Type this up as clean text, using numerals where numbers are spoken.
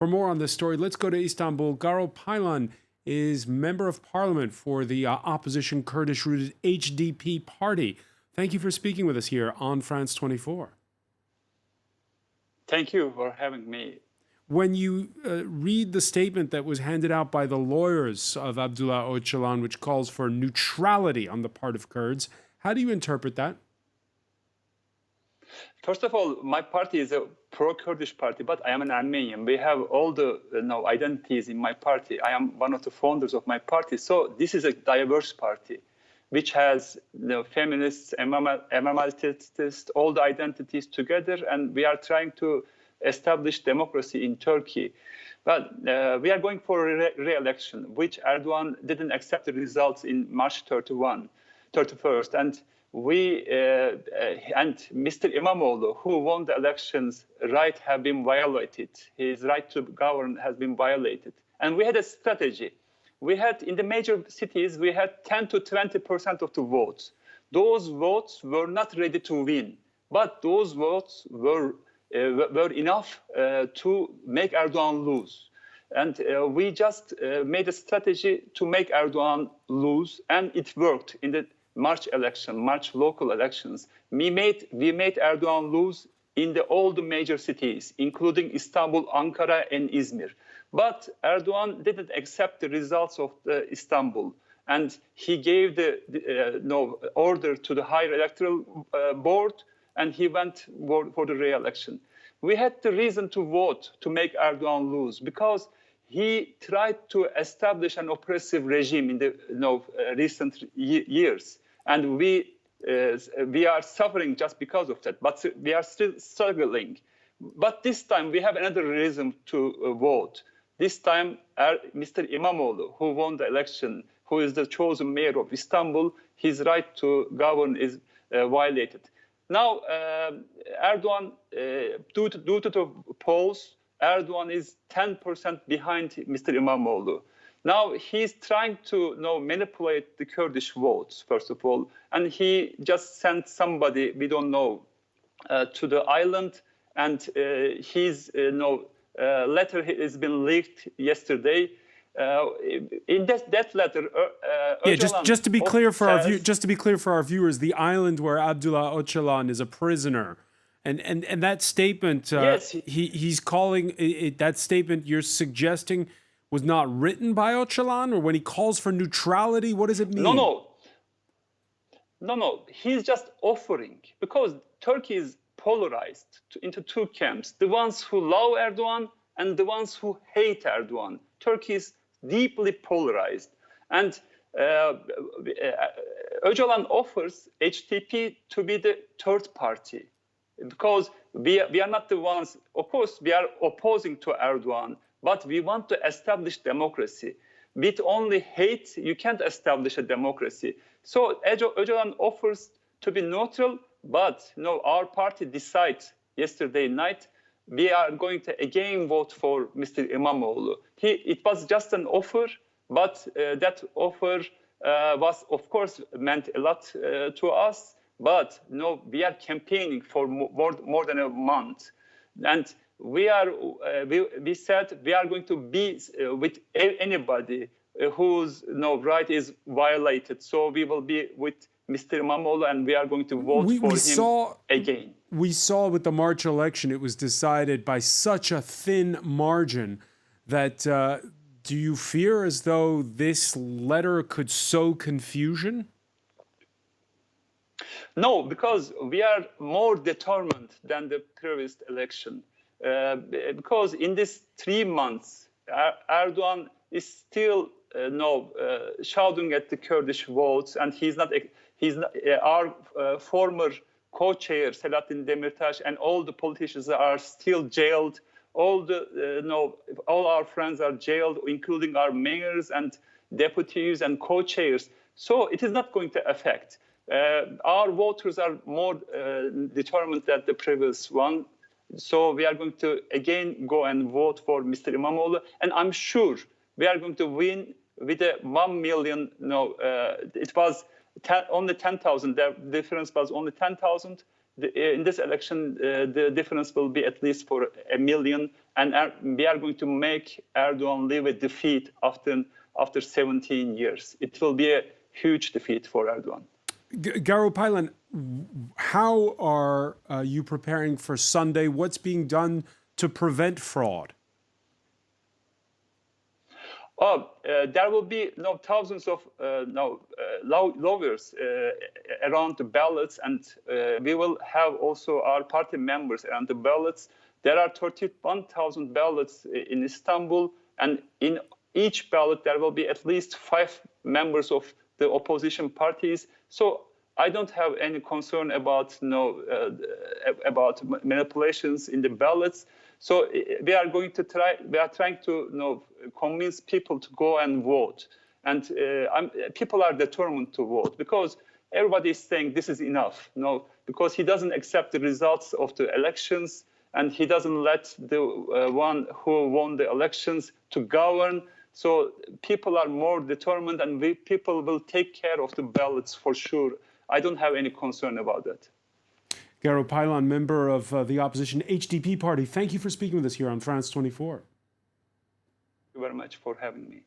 For more on this story, let's go to Istanbul. Garo Paylan is Member of Parliament for the opposition Kurdish-rooted HDP party. Thank you for speaking with us here on France 24. Thank you for having me. When you read the statement that was handed out by the lawyers of Abdullah Öcalan, which calls for neutrality on the part of Kurds, how do you interpret that? First of all, my party is a pro-Kurdish party, but I am an Armenian. We have all the identities in my party. I am one of the founders of my party. So this is a diverse party, which has feminists, environmentalists, all the identities together, and we are trying to establish democracy in Turkey. But we are going for a re-election, which Erdogan didn't accept the results in March 31st. And and Mr. İmamoğlu, who won the elections, right have been violated. His right to govern has been violated. And we had a strategy. We had, in the major cities, we had 10 to 20% of the votes. Those votes were not ready to win, but those votes were enough to make Erdogan lose. And we just made a strategy to make Erdogan lose, and it worked in the March local elections. We made Erdogan lose in all the major cities, including Istanbul, Ankara, and Izmir. But Erdogan didn't accept the results of Istanbul, and he gave the order to the Higher Electoral Board, and he went for the re-election. We had the reason to vote to make Erdogan lose because he tried to establish an oppressive regime in the recent years, and we are suffering just because of that. But we are still struggling. But this time we have another reason to vote. This time, Mr. İmamoğlu, who won the election, who is the chosen mayor of Istanbul, his right to govern is violated. Now, Erdogan, due to the polls, Erdogan is 10% behind Mr. İmamoğlu. Now, he's trying to manipulate the Kurdish votes, first of all, and he just sent somebody, we don't know, to the island, and his letter has been leaked yesterday. In that letter, just to be clear for our viewers, the island where Abdullah Öcalan is a prisoner, and that statement, yes, he's calling it, that statement you're suggesting was not written by Öcalan, or when he calls for neutrality, what does it mean? No. He's just offering, because Turkey is polarized into two camps: the ones who love Erdogan and the ones who hate Erdogan. Turkey is deeply polarized, and Öcalan offers HDP to be the third party, because we are not the ones. Of course, we are opposing to Erdogan, but we want to establish democracy. With only hate, you can't establish a democracy. So Öcalan offers to be neutral, but our party decided yesterday night we are going to again vote for Mr. İmamoğlu. It was just an offer, but that offer was, of course, meant a lot to us. But we are campaigning for more than a month, and we said we are going to be with anybody whose right is violated. So we will be with Mr. İmamoğlu, and we are going to vote for him again. We saw with the March election, it was decided by such a thin margin that do you fear as though this letter could sow confusion? No, because we are more determined than the previous election. Because in these 3 months, Erdogan is still shouting at the Kurdish votes, and he's not our former co-chair Selahattin Demirtas and all the politicians are still jailed. All our friends are jailed, including our mayors and deputies and co-chairs. So it is not going to affect. Our voters are more determined than the previous one. So we are going to again go and vote for Mr. İmamoğlu, and I'm sure we are going to win with a 1 million. It was only 10,000. The difference was only 10,000. in this election, the difference will be at least for 1 million, and we are going to make Erdogan live a defeat after 17 years. It will be a huge defeat for Erdogan. Garo Paylan, how are you preparing for Sunday? What's being done to prevent fraud? There will be thousands of lawyers around the ballots, and we will have also our party members around the ballots. There are 31,000 ballots in Istanbul, and in each ballot there will be at least 5 members of the opposition parties. So I don't have any concern about about manipulations in the ballots. So we are trying to convince people to go and vote. And people are determined to vote because everybody is saying this is enough. Because he doesn't accept the results of the elections, and he doesn't let the one who won the elections to govern. So people are more determined, and people will take care of the ballots for sure. I don't have any concern about that. Garo Paylan, member of the opposition HDP party, thank you for speaking with us here on France 24. Thank you very much for having me.